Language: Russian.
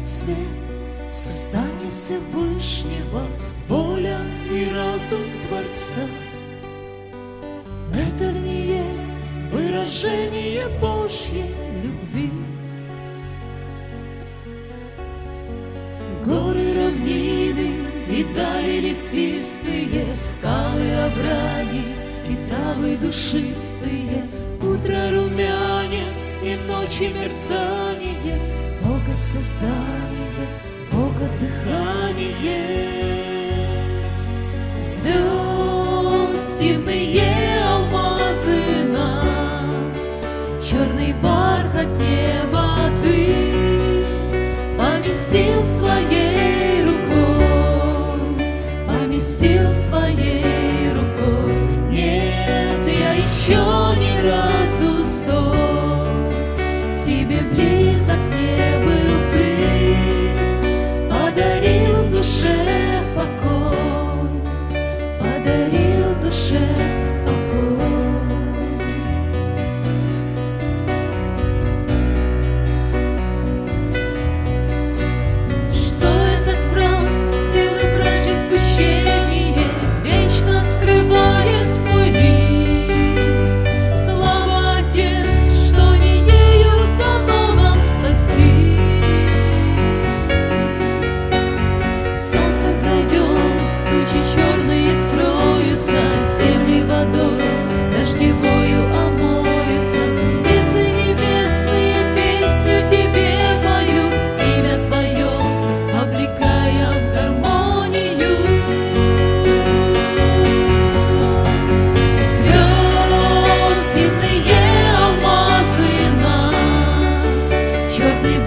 цвет создания Всевышнего, воля и разум Творца. Это ли не есть выражение Божьей любви? Горы, равнины и дали лесистые, скалы, овраги и травы душистые, утро румянец и ночи мерцание, Бога создание, Бога дыхание. Звезд дивные алмазы на черный бархат неба ты поместил своей рукой, поместил своей рукой. Нет, я еще ни разу сон к тебе близок не был ты, подарил душе покой, подарил душе покой. Что этот мрак, силы вражьей сгущение, вечно скрывает свой лик? Слава, Отец, что не ею дано нам спасти. Солнце взойдет, тучи черные скроются, земли водой дождевою омоются. Птицы небесные песню тебе поют, имя твое облекая в гармонию. Звезд дивные алмазы на черный